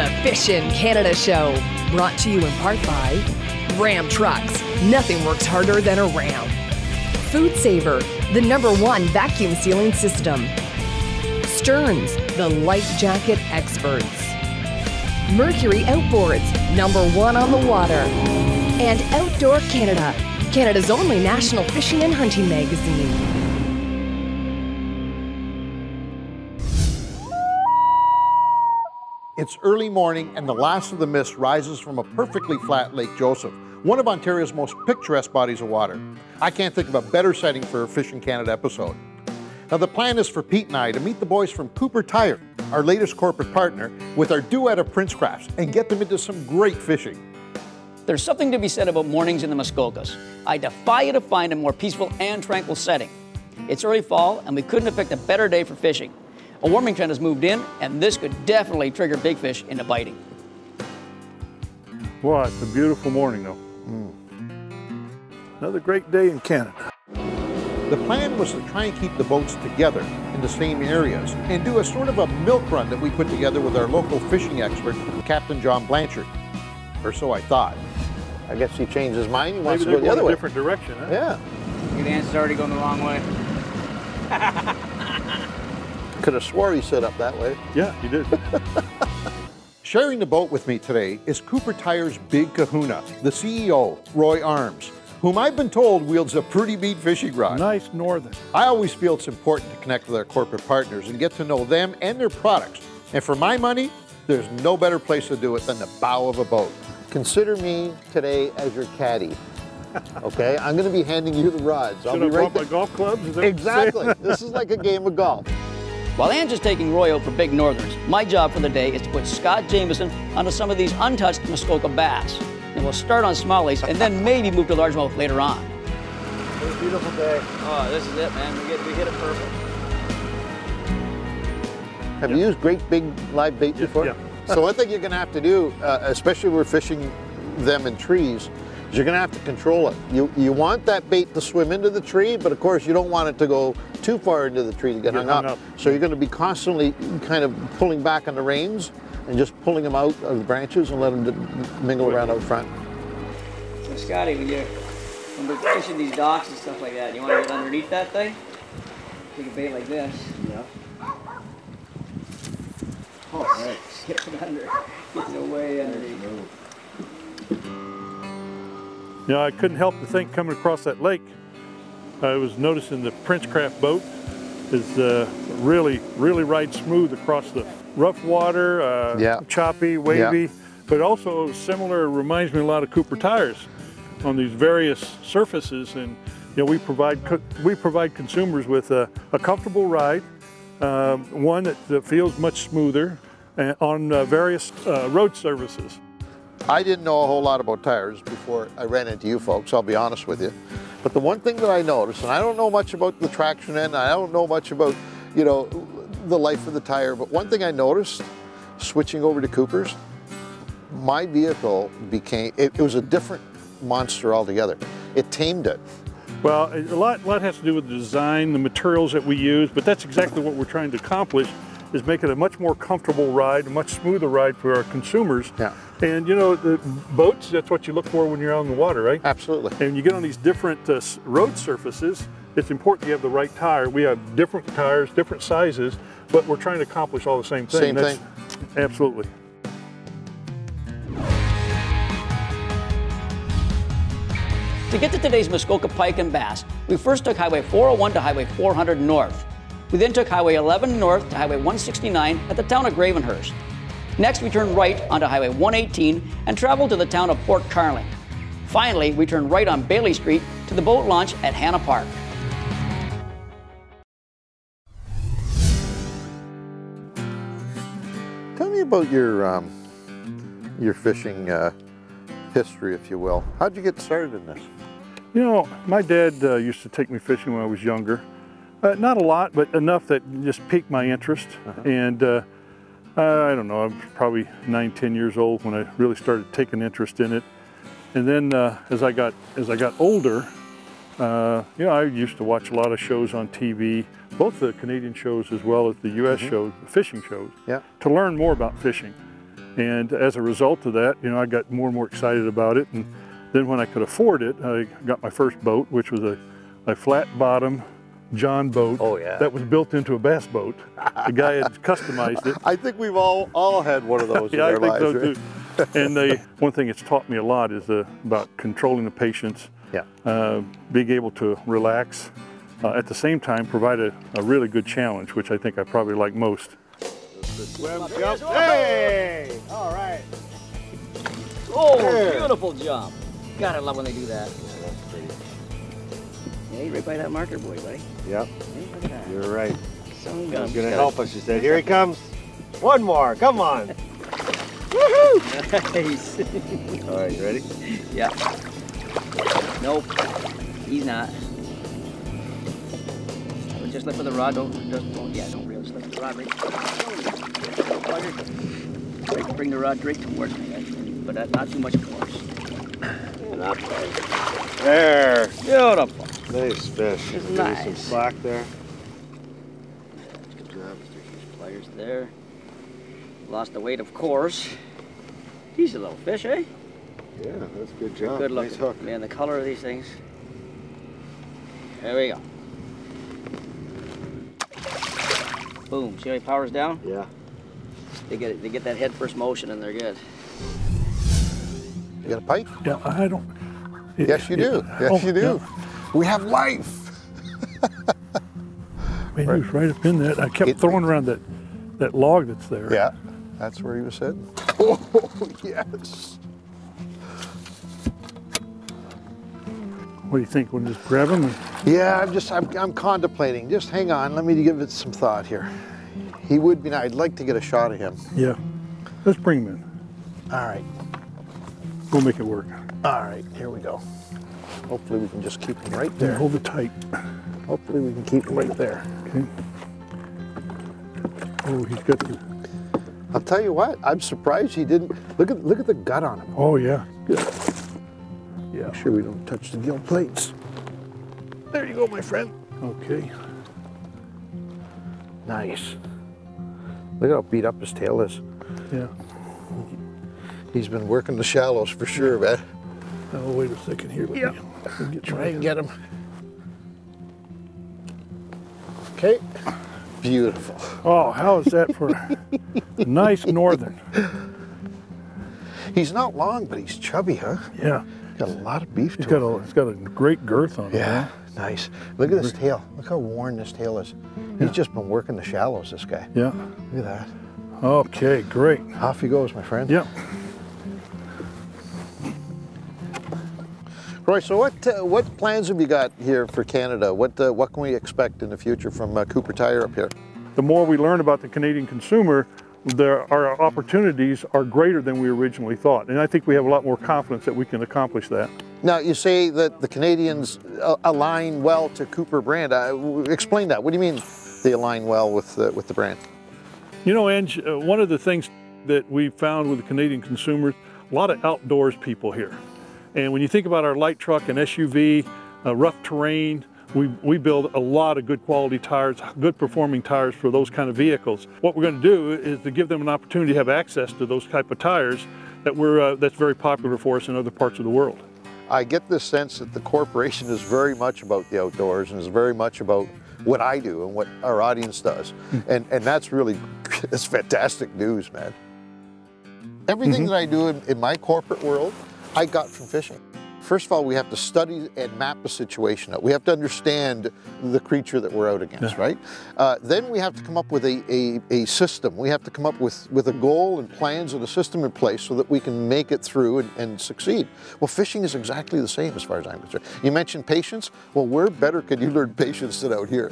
The Fishin' Canada Show, brought to you in part by Ram Trucks. Nothing works harder than a Ram. Food Saver, the #1 vacuum sealing system. Stearns, the light jacket experts. Mercury Outboards, #1 on the water. And Outdoor Canada, Canada's only national fishing and hunting magazine. It's early morning and the last of the mist rises from a perfectly flat Lake Joseph, one of Ontario's most picturesque bodies of water. I can't think of a better setting for a Fishing Canada episode. Now the plan is for Pete and I to meet the boys from Cooper Tire, our latest corporate partner, with our duet of Princecrafts and get them into some great fishing. There's something to be said about mornings in the Muskokas. I defy you to find a more peaceful and tranquil setting. It's early fall and we couldn't have picked a better day for fishing. A warming trend has moved in, and this could definitely trigger big fish into biting. Wow, it's a beautiful morning, though. Another great day in Canada. The plan was to try and keep the boats together in the same areas and do a sort of a milk run that we put together with our local fishing expert, Captain John Blanchard. Or so I thought. I guess he changed his mind. He wants to go the other way. A different direction, huh? Yeah. The answer's already going the wrong way. Could have swore he set up that way. Yeah, he did. Sharing the boat with me today is Cooper Tire's big kahuna, the CEO, Roy Arms, whom I've been told wields a pretty mean fishing rod. Nice Northern. I always feel it's important to connect with our corporate partners and get to know them and their products. And for my money, there's no better place to do it than the bow of a boat. Consider me today as your caddy. Okay, I'm going to be handing you the rods. Should I brought my golf clubs? Is that exactly. This is like a game of golf. While Ange is taking Roy out for big northerns, my job for the day is to put Scott Jamieson onto some of these untouched Muskoka bass. And we'll start on smallies and then maybe move to largemouth later on. It's a beautiful day. Oh, this is it, man. We hit it perfect. Have you used great big live bait before? Yeah. So one thing you're going to have to do, especially when we're fishing them in trees, is you're going to have to control it. You want that bait to swim into the tree, but of course you don't want it to go too far into the tree to get hung up. So you're going to be constantly kind of pulling back on the reins and just pulling them out of the branches and let them mingle around out front. So Scotty, when we're fishing these docks and stuff like that, you want to get underneath that thing? Take a bait like this. Yeah. Oh, right. Skip it under. Get it way underneath. You know, I couldn't help to think coming across that lake, I was noticing the Princecraft boat is really rides smooth across the rough water, choppy, wavy, but also similar, reminds me a lot of Cooper Tires on these various surfaces. And you know, we provide consumers with a comfortable ride, one that feels much smoother on various road surfaces. I didn't know a whole lot about tires before I ran into you folks, I'll be honest with you. But the one thing that I noticed, and I don't know much about the traction end, I don't know much about, you know, the life of the tire, but one thing I noticed, switching over to Cooper's, my vehicle became, it was a different monster altogether. It tamed it. Well, a lot has to do with the design, the materials that we use, but that's exactly what we're trying to accomplish, is make it a much more comfortable ride, a much smoother ride for our consumers. Yeah. And you know, the boats, that's what you look for when you're out on the water, right? Absolutely. And you get on these different road surfaces, it's important you have the right tire. We have different tires, different sizes, but we're trying to accomplish all the same thing. Same thing. Absolutely. To get to today's Muskoka Pike and Bass, we first took Highway 401 to Highway 400 north. We then took Highway 11 north to Highway 169 at the town of Gravenhurst. Next, we turned right onto Highway 118 and traveled to the town of Port Carling. Finally, we turned right on Bailey Street to the boat launch at Hanna Park. Tell me about your fishing history, if you will. How'd you get started in this? You know, my dad used to take me fishing when I was younger. Not a lot, but enough that just piqued my interest. And I don't know, I was probably 9, 10 years old when I really started taking interest in it. And then as I got older, you know, I used to watch a lot of shows on TV, both the Canadian shows as well as the US shows, the fishing shows, to learn more about fishing. And as a result of that, you know, I got more and more excited about it. And then when I could afford it, I got my first boat, which was a flat bottom John boat. Oh, yeah. That was built into a bass boat. The guy had customized it. I think we've all had one of those in Yeah, our I think lives, so right? too. And one thing it's taught me a lot is about controlling the patience, being able to relax, at the same time provide a really good challenge, which I think I probably like most. Swim, jump, hey! All right. Oh, beautiful jump. God, I love when they do that. Yeah, you're right by that marker boy, buddy. Yep, Hey, look at that. you're right. Son of a He's gun. gonna help us, she said. Here he comes. One more, come on. Woohoo! Nice. All right, you ready? Yeah. Nope. He's not. Just lift with the rod. Don't really slip the rod. Right. Bring the rod right towards me, but not too much force. Not bad. There. Beautiful. Nice fish. It's Give you nice. some slack there. Good job. Pliers there. Lost the weight, of course. Decent little fish, eh? Yeah, that's a good job. Good looking. Nice hook. Man, the color of these things. There we go. Boom. See how he powers down? Yeah. They get that head first motion and they're good. You got a pike? Yeah, I don't. Yes, you do. Yes, you do. Yeah. We have life. I mean, he was right up in that. I kept throwing around that log that's there. Yeah, that's where he was sitting. Oh, yes. What do you think? We'll just grab him? Yeah, I'm contemplating. Just hang on. Let me give it some thought here. He would be nice. I'd like to get a shot of him. Yeah. Let's bring him in. All right. We'll make it work. All right, here we go. Hopefully we can just keep him right Yeah, there. hold it tight. Hopefully we can keep him right there. Okay. Oh, he's got the. I'll tell you what, I'm surprised he didn't. Look at the gut on him. Oh yeah. Good. Yeah. Make sure we don't touch the gill plates. There you go, my friend. Okay. Nice. Look how beat up his tail is. Yeah. He's been working the shallows for sure, man. Oh, wait a second here. Yep. Try and get him. Okay. Beautiful. Oh, how is that for a nice northern? He's not long, but he's chubby, huh? Yeah. Got a lot of beef to He's him. got a great girth on him. Yeah, Huh? nice. Look at his tail. Look how worn this tail is. He's just been working the shallows, this guy. Yeah. Look at that. Okay, great. Off he goes, my friend. Yeah. Roy, so what plans have you got here for Canada? What can we expect in the future from Cooper Tire up here? The more we learn about the Canadian consumer, our opportunities are greater than we originally thought. And I think we have a lot more confidence that we can accomplish that. Now, you say that the Canadians align well to Cooper brand. Explain that. What do you mean they align well with the brand? You know, Ange, one of the things that we found with the Canadian consumers, a lot of outdoors people here. And when you think about our light truck and SUV, rough terrain, we build a lot of good quality tires, good performing tires for those kind of vehicles. What we're going to do is to give them an opportunity to have access to those type of tires that's very popular for us in other parts of the world. I get this sense that the corporation is very much about the outdoors and is very much about what I do and what our audience does. And that's really, it's fantastic news, man. Everything that I do in my corporate world, I got from fishing. First of all, we have to study and map the situation out. We have to understand the creature that we're out against, right? Then we have to come up with a system. We have to come up with a goal and plans and a system in place so that we can make it through and succeed. Well, fishing is exactly the same as far as I'm concerned. You mentioned patience. Well, where better could you learn patience than out here?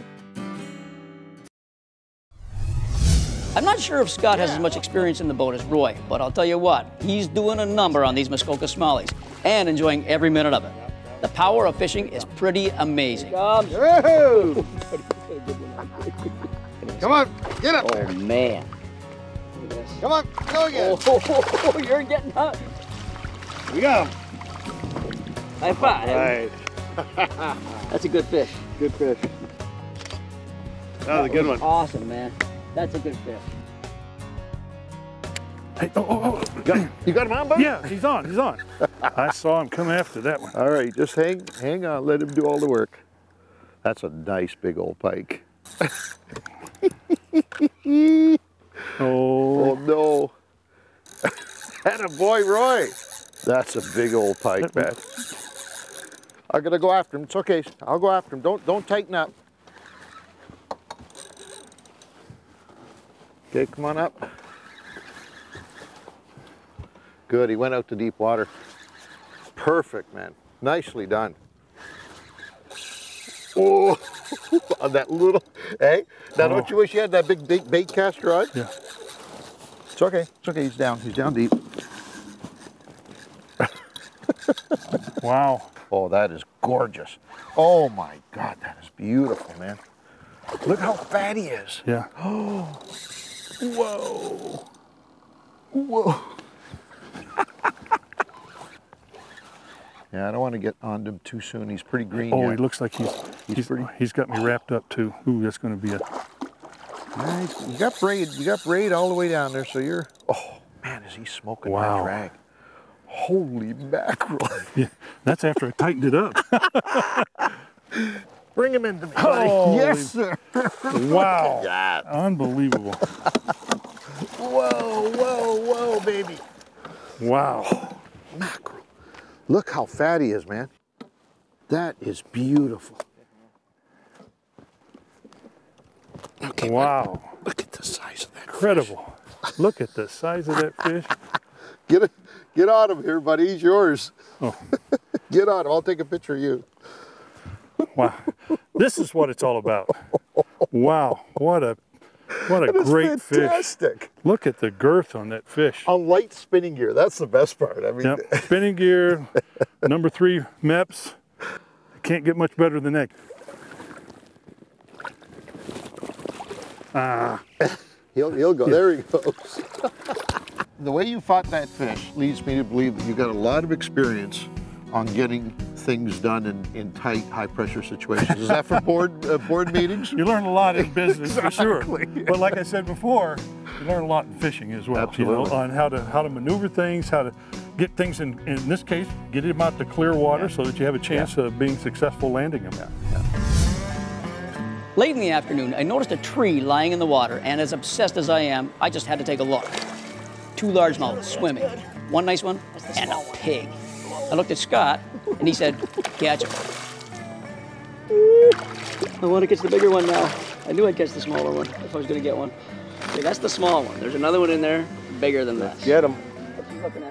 I'm not sure if Scott has as much experience in the boat as Roy, but I'll tell you what, he's doing a number on these Muskoka smallies and enjoying every minute of it. The power of fishing is pretty amazing. Woohoo! Come on, get up Oh, there. man. Come on, go again. Oh, you're getting up. We got him. High five. Right. That's a good fish. Good fish. That was a good one. Awesome, man. That's a good fish. Hey, oh. You got him on, bud? Yeah, he's on, he's on. I saw him come after that one. All right, just hang on, let him do all the work. That's a nice big old pike. Oh no. Attaboy, Roy. That's a big old pike, man. I'm gonna go after him. It's okay. I'll go after him. Don't tighten up. Okay, come on up. Good, he went out to deep water. Perfect, man. Nicely done. Oh, on that little, hey? Now don't you wish you had that big bait cast rod? Yeah. It's okay, he's down deep. Wow. Oh, that is gorgeous. Oh my God, that is beautiful, man. Look how fat he is. Yeah. Oh, whoa. Whoa. Yeah, I don't want to get on him too soon. He's pretty green. Oh, yet. he looks like he's got me wrapped up too. Ooh, that's going to be a. Nice. You got braid all the way down there, so you're. Oh man, is he smoking that drag? Holy mackerel! Yeah, that's after I tightened it up. Bring him into me, buddy. Oh, yes, sir. Wow! Yeah. Unbelievable! Whoa, whoa, whoa, baby! Wow! Mackerel. Look how fat he is, man. That is beautiful. Okay. Wow! Look at the size of that. Incredible! Fish. Look at the size of that fish. Get on him here, buddy. He's yours. Oh. Get on him. I'll take a picture of you. Wow! This is what it's all about. Wow! What a great fantastic fish! Look at the girth on that fish. On light spinning gear. That's the best part. I mean, yep. Spinning gear, number 3 MEPS. Can't get much better than that. He'll go. There he goes. The way you fought that fish leads me to believe that you got a lot of experience on getting things done in tight, high-pressure situations. Is that from board meetings? You learn a lot in business, Exactly. for sure. But like I said before, you learn a lot in fishing as well. Absolutely. You know, on how to maneuver things, how to get things in this case, get them out to clear water so that you have a chance of being successful landing them out. Late in the afternoon, I noticed a tree lying in the water, and as obsessed as I am, I just had to take a look. 2 largemouths swimming, one nice one, and a pig. I looked at Scott, and he said, catch him. I want to catch the bigger one now. I knew I'd catch the smaller one if I was going to get one. Okay, that's the small one. There's another one in there, bigger than that. Get him.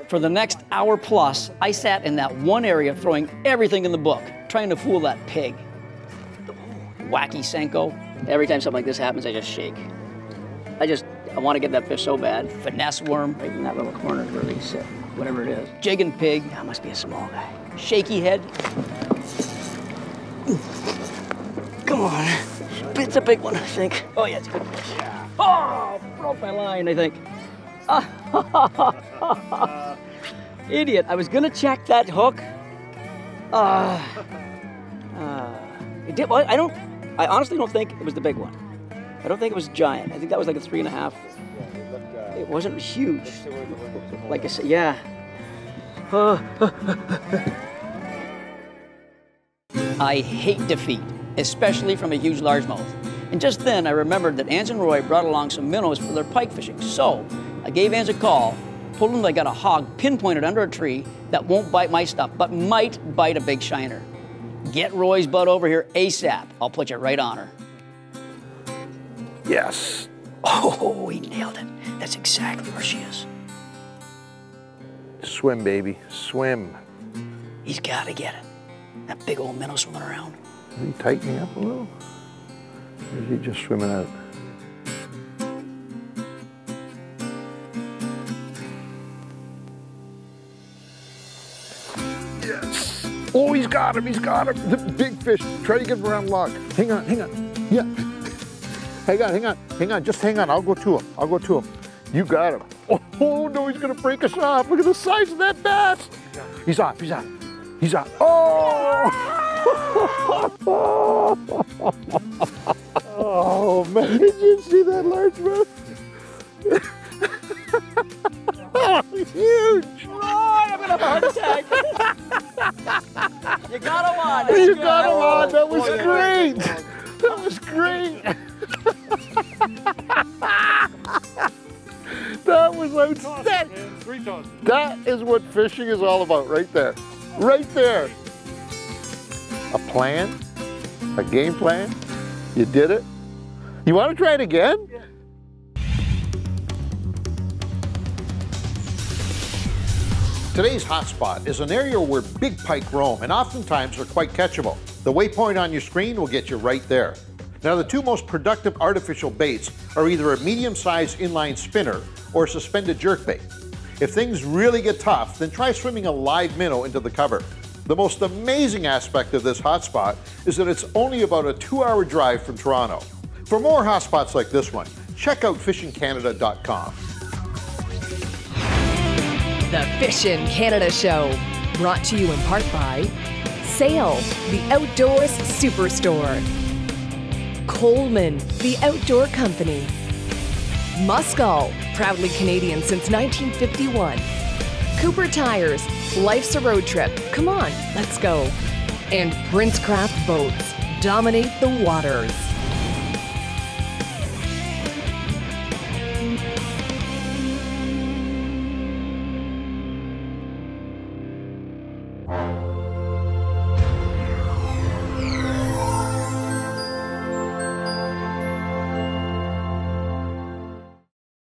For the next hour plus, I sat in that one area throwing everything in the book, trying to fool that pig. Wacky Senko. Every time something like this happens, I just shake. I want to get that fish so bad. Finesse worm, right in that little corner where they sit, whatever it is. Jig and pig, that must be a small guy. Shaky head. Come on. It's a big one, I think. Oh yeah, it's a good fish. Yeah. Oh, broke my line, I think. Idiot, I was gonna check that hook. It did, well, I honestly don't think it was the big one. I don't think it was giant. I think that was like a 3.5. It wasn't huge. Like I said, yeah. I hate defeat, especially from a huge largemouth. And just then I remembered that Ange and Roy brought along some minnows for their pike fishing. So I gave Ange a call, told him I got a hog pinpointed under a tree that won't bite my stuff, but might bite a big shiner. Get Roy's butt over here ASAP. I'll put you right on her. Yes. Oh, he nailed it. That's exactly where she is. Swim, baby, swim. He's got to get it. That big old minnow swimming around. Is he tightening up a little? Or is he just swimming out? Yes. Oh, he's got him, The big fish. Try to get him around log. Hang on. Yeah. Hang on, just hang on. I'll go to him. You got him. Oh no, he's gonna break us off. Look at the size of that bass. He's on. Oh! Oh man, did you see that largemouth? Huge! Oh, I'm gonna have a heart attack. You got him on. That's You good. got him on. That was Boy, great. That was great. That was outstanding. Man, 3 tosses. That is what fishing is all about right there. Right there. A plan, a game plan. You did it. You want to try it again? Yeah. Today's hotspot is an area where big pike roam and oftentimes are quite catchable. The waypoint on your screen will get you right there. Now, the 2 most productive artificial baits are either a medium-sized inline spinner or a suspended jerkbait. If things really get tough, then try swimming a live minnow into the cover. The most amazing aspect of this hotspot is that it's only about a 2-hour drive from Toronto. For more hotspots like this one, check out fishingcanada.com. The Fishin' Canada Show, brought to you in part by Sail, the Outdoors Superstore, Coleman, the Outdoor Company, Muskoka, proudly Canadian since 1951, Cooper Tires, life's a road trip, come on, let's go, and Princecraft Boats, dominate the waters.